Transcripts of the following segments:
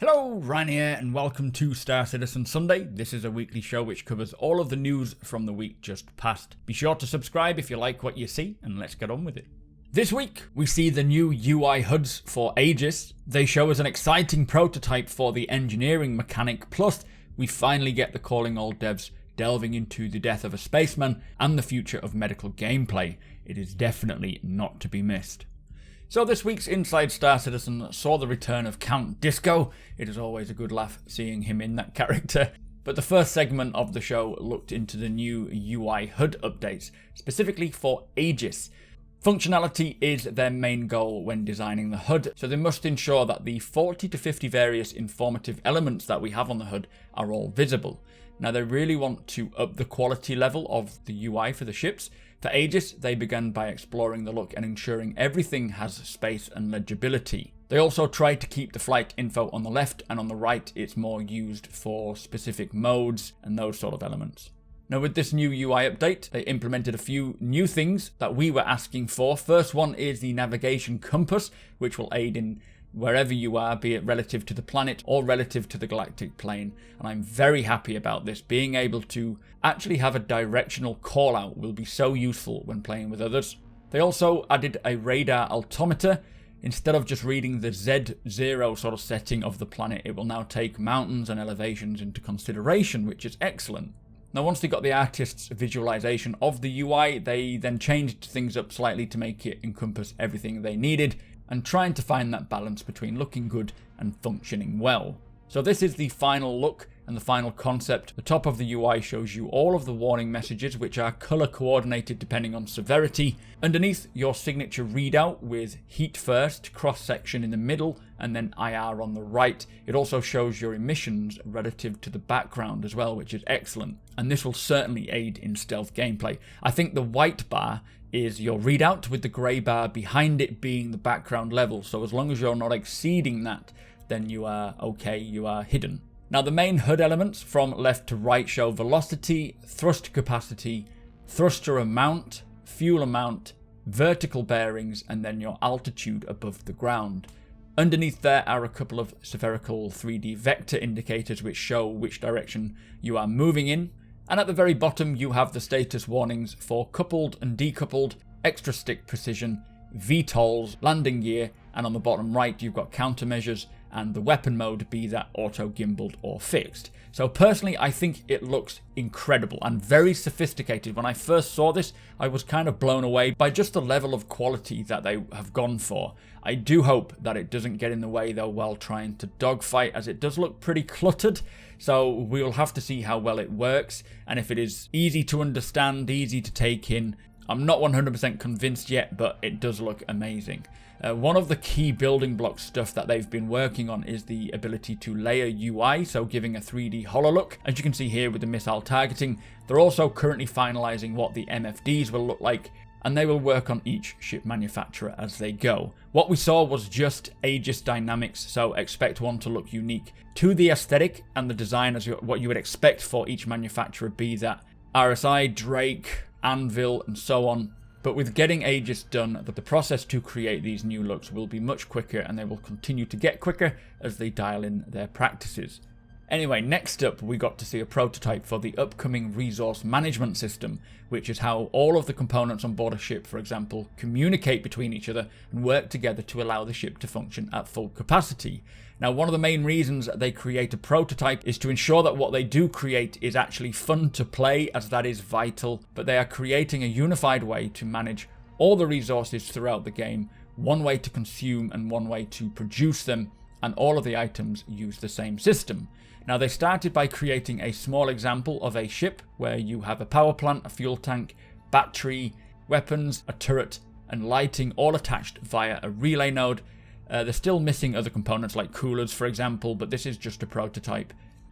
Hello, Ryan here, and welcome to Star Citizen Sunday. This is a weekly show which covers all of the news from the week just past. Be sure to subscribe if you like what you see, and let's get on with it. This week, we see the new UI HUDs for Aegis. They show us an exciting prototype for the engineering mechanic, plus we finally get the Calling All Devs delving into the death of a spaceman and the future of medical gameplay. It is definitely not to be missed. So this week's Inside Star Citizen saw the return of Count Disco. It is always a good laugh seeing him in that character. But the first segment of the show looked into the new UI HUD updates, specifically for Aegis. Functionality is their main goal when designing the HUD, so they must ensure that the 40 to 50 various informative elements that we have on the HUD are all visible. Now they really want to up the quality level of the UI for the ships. For Aegis, they began by exploring the look and ensuring everything has space and legibility. They also tried to keep the flight info on the left, and on the right it's more used for specific modes and those sort of elements. Now with this new UI update, they implemented a few new things that we were asking for. First one is the navigation compass, which will aid in wherever you are, be it relative to the planet or relative to the galactic plane. And I'm very happy about this. Being able to actually have a directional call out will be so useful when playing with others. They also added a radar altimeter. Instead of just reading the Z0 sort of setting of the planet, it will now take mountains and elevations into consideration, which is excellent. Now once they got the artist's visualization of the UI, they then changed things up slightly to make it encompass everything they needed, and trying to find that balance between looking good and functioning well. So this is the final look and the final concept. The top of the UI shows you all of the warning messages, which are color coordinated depending on severity. Underneath, your signature readout with heat first, cross section in the middle, and then IR on the right. It also shows your emissions relative to the background as well, which is excellent. And this will certainly aid in stealth gameplay. I think the white bar is your readout, with the grey bar behind it being the background level. So as long as you're not exceeding that, then you are okay, you are hidden. Now the main HUD elements from left to right show velocity, thrust capacity, thruster amount, fuel amount, vertical bearings, and then your altitude above the ground. Underneath there are a couple of spherical 3D vector indicators which show which direction you are moving in. And at the very bottom you have the status warnings for coupled and decoupled, extra stick precision, VTOLs, landing gear, and on the bottom right you've got countermeasures and the weapon mode, be that auto gimbaled or fixed. So personally I think it looks incredible and very sophisticated. When I first saw this, I was kind of blown away by just the level of quality that they have gone for. I do hope that it doesn't get in the way though while trying to dogfight, as it does look pretty cluttered. So we'll have to see how well it works, and if it is easy to understand, easy to take in. I'm not 100% convinced yet, but it does look amazing. One of the key building block stuff that they've been working on is the ability to layer UI, so giving a 3D holo look, as you can see here with the missile targeting. They're also currently finalizing what the MFDs will look like, and they will work on each ship manufacturer as they go. What we saw was just Aegis dynamics, so expect one to look unique to the aesthetic and the design as what you would expect for each manufacturer, be that RSI, Drake, Anvil, and so on. But with getting Aegis done, the process to create these new looks will be much quicker, and they will continue to get quicker as they dial in their practices. Anyway, next up we got to see a prototype for the upcoming resource management system, which is how all of the components on board a ship, for example, communicate between each other and work together to allow the ship to function at full capacity. Now, one of the main reasons they create a prototype is to ensure that what they do create is actually fun to play, as that is vital, but they are creating a unified way to manage all the resources throughout the game, one way to consume and one way to produce them, and all of the items use the same system. Now they started by creating a small example of a ship where you have a power plant, a fuel tank, battery, weapons, a turret, and lighting all attached via a relay node. They're still missing other components like coolers, for example, but this is just a prototype.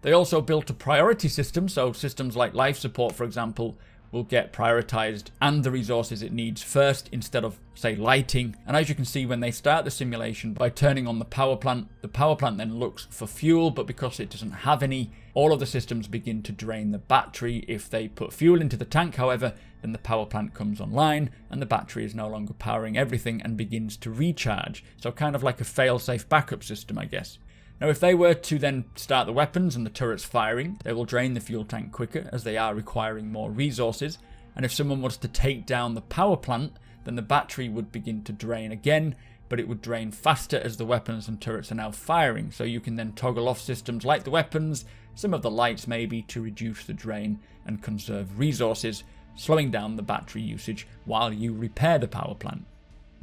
They also built a priority system, so systems like life support, for example, will get prioritized and the resources it needs first instead of, say, lighting. And as you can see, when they start the simulation by turning on the power plant then looks for fuel, but because it doesn't have any, all of the systems begin to drain the battery. If they put fuel into the tank, however, then the power plant comes online and the battery is no longer powering everything and begins to recharge. So kind of like a fail-safe backup system, I guess. Now if they were to then start the weapons and the turrets firing, they will drain the fuel tank quicker as they are requiring more resources. And if someone was to take down the power plant, then the battery would begin to drain again, but it would drain faster as the weapons and turrets are now firing. So you can then toggle off systems like the weapons, some of the lights maybe, to reduce the drain and conserve resources, slowing down the battery usage while you repair the power plant.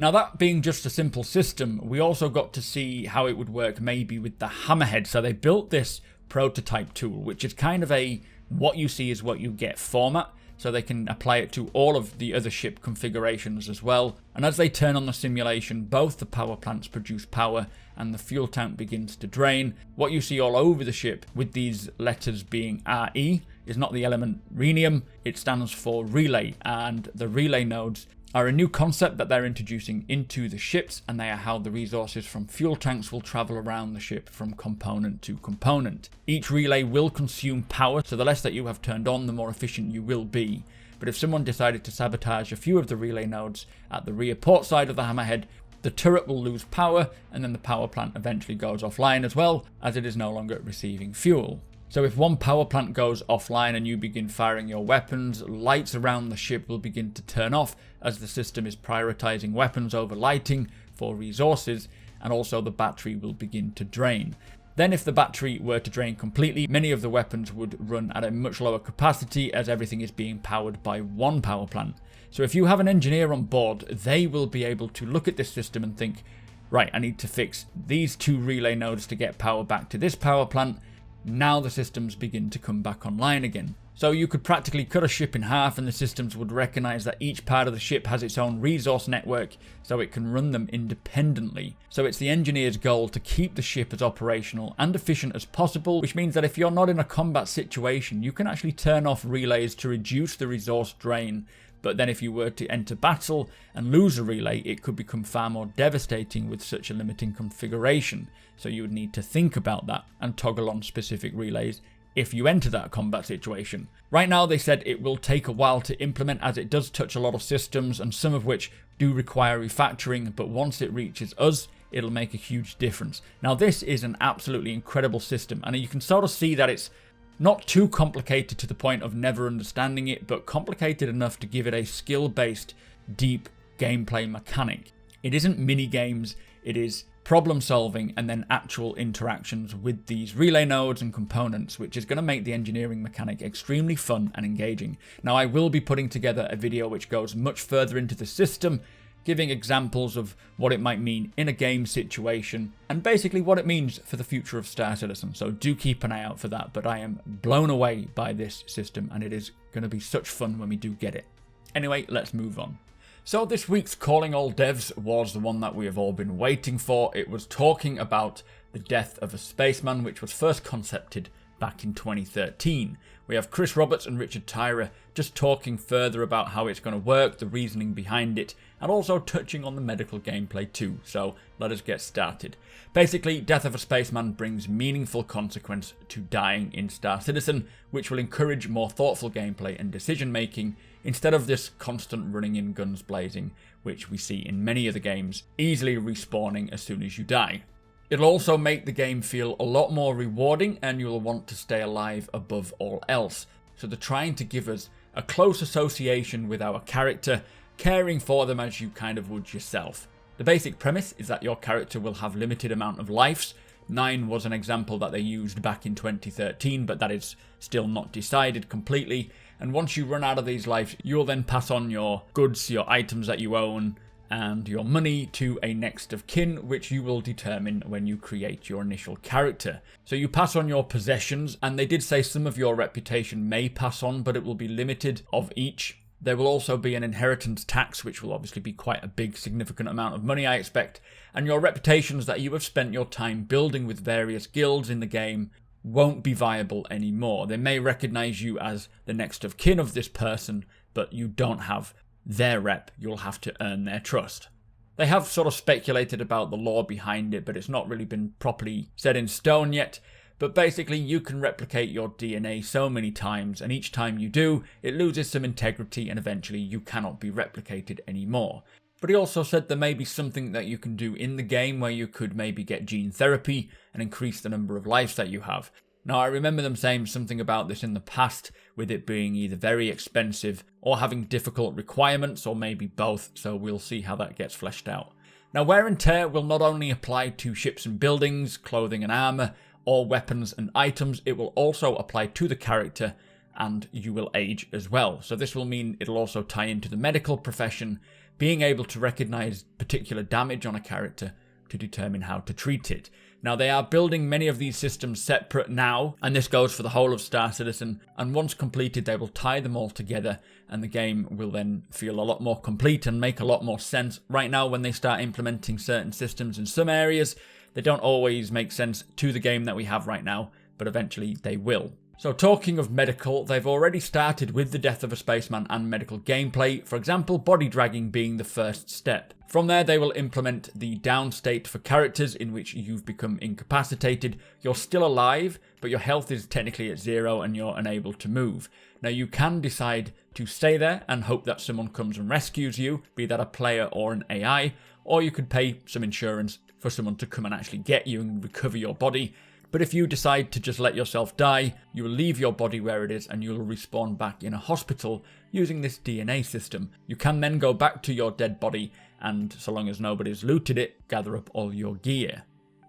Now that being just a simple system, we also got to see how it would work maybe with the Hammerhead. So they built this prototype tool, which is kind of a what you see is what you get format. So they can apply it to all of the other ship configurations as well. And as they turn on the simulation, both the power plants produce power and the fuel tank begins to drain. What you see all over the ship with these letters being RE is not the element rhenium, it stands for relay, and the relay nodes are a new concept that they're introducing into the ships, and they are how the resources from fuel tanks will travel around the ship from component to component. Each relay will consume power, so the less that you have turned on, the more efficient you will be. But if someone decided to sabotage a few of the relay nodes at the rear port side of the Hammerhead, the turret will lose power, and then the power plant eventually goes offline as well, as it is no longer receiving fuel. So if one power plant goes offline and you begin firing your weapons, lights around the ship will begin to turn off as the system is prioritizing weapons over lighting for resources, and also the battery will begin to drain. Then if the battery were to drain completely, many of the weapons would run at a much lower capacity as everything is being powered by one power plant. So if you have an engineer on board, they will be able to look at this system and think, right, I need to fix these two relay nodes to get power back to this power plant. Now the systems begin to come back online again. So you could practically cut a ship in half and the systems would recognize that each part of the ship has its own resource network so it can run them independently. So it's the engineer's goal to keep the ship as operational and efficient as possible, which means that if you're not in a combat situation, you can actually turn off relays to reduce the resource drain. But then if you were to enter battle and lose a relay, it could become far more devastating with such a limiting configuration. So you would need to think about that and toggle on specific relays if you enter that combat situation. Right now they said it will take a while to implement as it does touch a lot of systems and some of which do require refactoring, but once it reaches us, it'll make a huge difference. Now this is an absolutely incredible system, and you can sort of see that it's not too complicated to the point of never understanding it, but complicated enough to give it a skill-based, deep gameplay mechanic. It isn't mini games, it is problem solving and then actual interactions with these relay nodes and components, which is going to make the engineering mechanic extremely fun and engaging. Now I will be putting together a video which goes much further into the system, giving examples of what it might mean in a game situation and basically what it means for the future of Star Citizen. So do keep an eye out for that, but I am blown away by this system and it is going to be such fun when we do get it. Anyway, let's move on. So this week's Calling All Devs was the one that we have all been waiting for. It was talking about the death of a spaceman, which was first concepted back in 2013. We have Chris Roberts and Richard Tyra just talking further about how it's going to work, the reasoning behind it, and also touching on the medical gameplay too. So let us get started. Basically, death of a spaceman brings meaningful consequence to dying in Star Citizen, which will encourage more thoughtful gameplay and decision making, instead of this constant running in guns blazing, which we see in many other games, easily respawning as soon as you die. It'll also make the game feel a lot more rewarding and you'll want to stay alive above all else. So they're trying to give us a close association with our character, caring for them as you kind of would yourself. The basic premise is that your character will have limited amount of lives. 9 was an example that they used back in 2013, but that is still not decided completely. And once you run out of these lives, you'll then pass on your goods, your items that you own, and your money to a next of kin, which you will determine when you create your initial character. So you pass on your possessions, and they did say some of your reputation may pass on, but it will be limited of each. There will also be an inheritance tax, which will obviously be quite a big, significant amount of money, I expect. And your reputations that you have spent your time building with various guilds in the game won't be viable anymore. They may recognize you as the next of kin of this person, but you don't have their rep. You'll have to earn their trust. They have sort of speculated about the lore behind it, but it's not really been properly set in stone yet. But basically, you can replicate your DNA so many times, and each time you do, it loses some integrity and eventually you cannot be replicated anymore. But he also said there may be something that you can do in the game where you could maybe get gene therapy and increase the number of lives that you have. Now, I remember them saying something about this in the past, with it being either very expensive or having difficult requirements, or maybe both, so we'll see how that gets fleshed out. Now, wear and tear will not only apply to ships and buildings, clothing and armour, or weapons and items, it will also apply to the character, and you will age as well. So this will mean it'll also tie into the medical profession, being able to recognise particular damage on a character to determine how to treat it. Now, they are building many of these systems separate now, and this goes for the whole of Star Citizen, and once completed they will tie them all together, and the game will then feel a lot more complete and make a lot more sense. Right now, when they start implementing certain systems in some areas, they don't always make sense to the game that we have right now, but eventually they will. So talking of medical, they've already started with the Death of a Spaceman and medical gameplay, for example, body dragging being the first step. From there, they will implement the down state for characters in which you've become incapacitated. You're still alive, but your health is technically at 0 and you're unable to move. Now, you can decide to stay there and hope that someone comes and rescues you, be that a player or an AI, or you could pay some insurance for someone to come and actually get you and recover your body. But if you decide to just let yourself die, you will leave your body where it is and you will respawn back in a hospital using this DNA system. You can then go back to your dead body and, so long as nobody's looted it, gather up all your gear.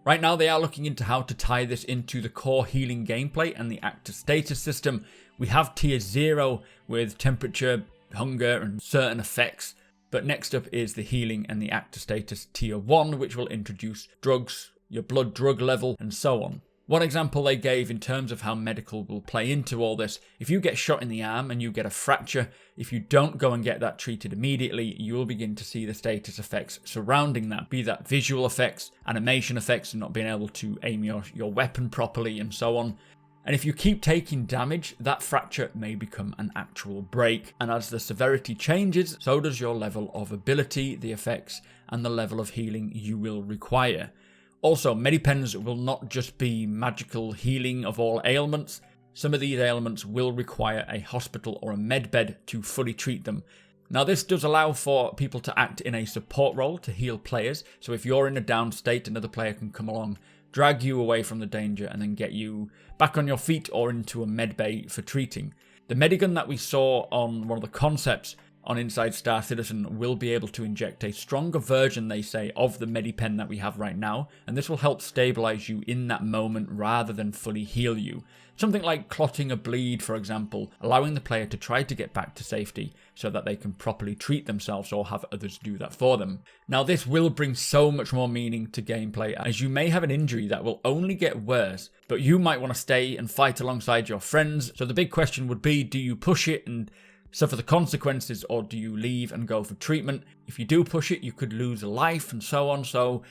Right now they are looking into how to tie this into the core healing gameplay and the actor status system. We have tier 0 with temperature, hunger and certain effects. But next up is the healing and the actor status tier 1, which will introduce drugs, your blood drug level and so on. One example they gave in terms of how medical will play into all this: if you get shot in the arm and you get a fracture, if you don't go and get that treated immediately, you will begin to see the status effects surrounding that, be that visual effects, animation effects, and not being able to aim your weapon properly and so on. And if you keep taking damage, that fracture may become an actual break. And as the severity changes, so does your level of ability, the effects, and the level of healing you will require. Also, medipens will not just be magical healing of all ailments. Some of these ailments will require a hospital or a medbed to fully treat them. Now, this does allow for people to act in a support role to heal players. So if you're in a down state, another player can come along, drag you away from the danger, and then get you back on your feet or into a medbay for treating. The medigun that we saw on one of the concepts on Inside Star Citizen will be able to inject a stronger version, they say, of the medipen that we have right now, and this will help stabilize you in that moment rather than fully heal you. Something like clotting a bleed, for example, allowing the player to try to get back to safety so that they can properly treat themselves or have others do that for them. Now, this will bring so much more meaning to gameplay, as you may have an injury that will only get worse, but you might want to stay and fight alongside your friends. So the big question would be, do you push it and suffer the consequences, or do you leave and go for treatment? If you do push it, you could lose a life and so on, so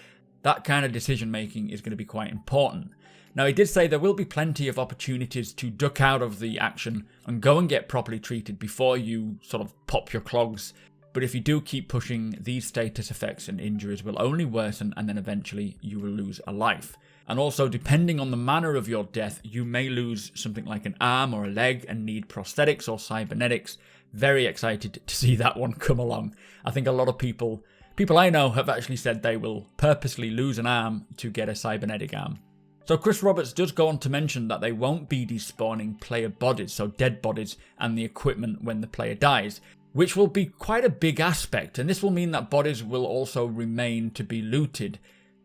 that kind of decision making is going to be quite important. Now, he did say there will be plenty of opportunities to duck out of the action and go and get properly treated before you sort of pop your clogs. But if you do keep pushing, these status effects and injuries will only worsen, and then eventually you will lose a life. And also, depending on the manner of your death, you may lose something like an arm or a leg and need prosthetics or cybernetics. Very excited to see that one come along. I think a lot of people I know have actually said they will purposely lose an arm to get a cybernetic arm. So Chris Roberts does go on to mention that they won't be despawning player bodies, so dead bodies, and the equipment when the player dies, which will be quite a big aspect, and this will mean that bodies will also remain to be looted.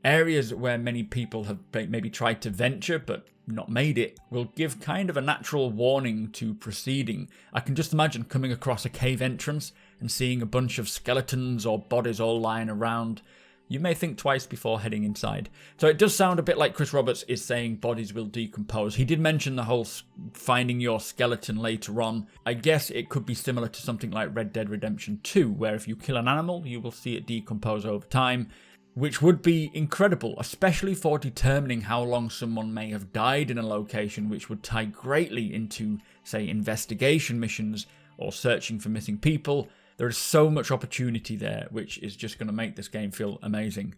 Areas where many people have maybe tried to venture but not made it will give kind of a natural warning to proceeding. I can just imagine coming across a cave entrance and seeing a bunch of skeletons or bodies all lying around. You may think twice before heading inside. So it does sound a bit like Chris Roberts is saying bodies will decompose. He did mention the whole finding your skeleton later on. I guess it could be similar to something like Red Dead Redemption 2, where if you kill an animal, you will see it decompose over time, which would be incredible, especially for determining how long someone may have died in a location, which would tie greatly into, say, investigation missions or searching for missing people. There is so much opportunity there, which is just going to make this game feel amazing.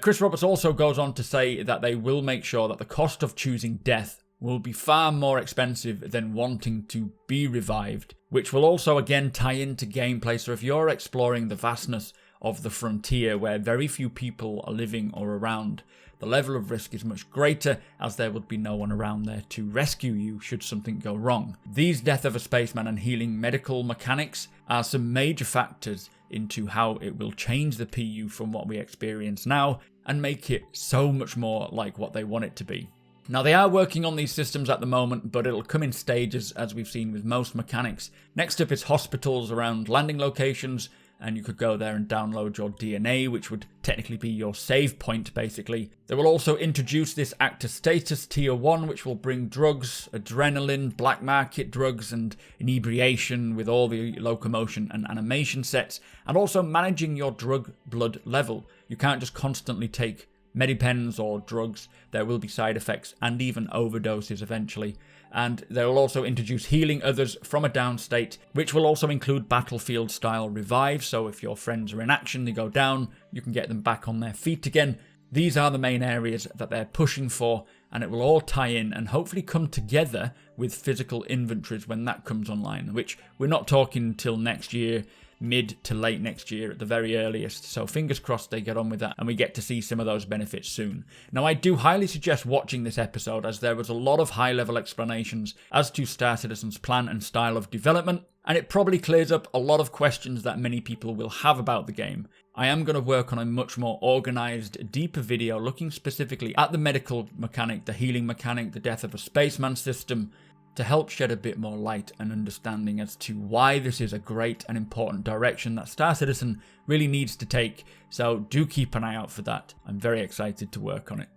Chris Roberts also goes on to say that they will make sure that the cost of choosing death will be far more expensive than wanting to be revived, which will also again tie into gameplay. So if you're exploring the vastness of the frontier where very few people are living or around, the level of risk is much greater as there would be no one around there to rescue you should something go wrong. These Death of a Spaceman and healing medical mechanics are some major factors into how it will change the PU from what we experience now and make it so much more like what they want it to be. Now, they are working on these systems at the moment, but it'll come in stages as we've seen with most mechanics. Next up is hospitals around landing locations, and you could go there and download your DNA, which would technically be your save point, basically. They will also introduce this actor status tier 1, which will bring drugs, adrenaline, black market drugs, and inebriation with all the locomotion and animation sets, and also managing your drug blood level. You can't just constantly take medipens or drugs. There will be side effects and even overdoses eventually. And they will also introduce healing others from a down state, which will also include battlefield style revives. So if your friends are in action, they go down, you can get them back on their feet again. These are the main areas that they're pushing for, and it will all tie in and hopefully come together with physical inventories when that comes online, which we're not talking until next year, mid to late next year at the very earliest. So fingers crossed they get on with that and we get to see some of those benefits soon. Now, I do highly suggest watching this episode as there was a lot of high level explanations as to Star Citizen's plan and style of development, and it probably clears up a lot of questions that many people will have about the game. I am going to work on a much more organised, deeper video looking specifically at the medical mechanic, the healing mechanic, the Death of a Spaceman system, to help shed a bit more light and understanding as to why this is a great and important direction that Star Citizen really needs to take. So do keep an eye out for that. I'm very excited to work on it.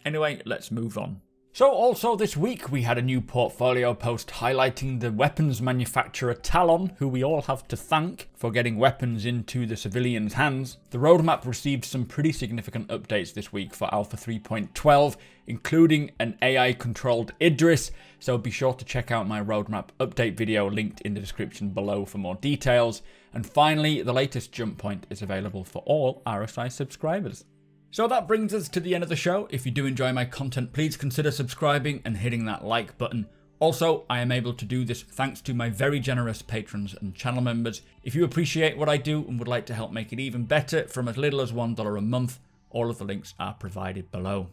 Anyway, let's move on. So also this week we had a new portfolio post highlighting the weapons manufacturer Talon, who we all have to thank for getting weapons into the civilians' hands. The roadmap received some pretty significant updates this week for Alpha 3.12, including an AI-controlled Idris, so be sure to check out my roadmap update video linked in the description below for more details. And finally, the latest jump point is available for all RSI subscribers. So that brings us to the end of the show. If you do enjoy my content, please consider subscribing and hitting that like button. Also, I am able to do this thanks to my very generous patrons and channel members. If you appreciate what I do and would like to help make it even better from as little as $1 a month, all of the links are provided below.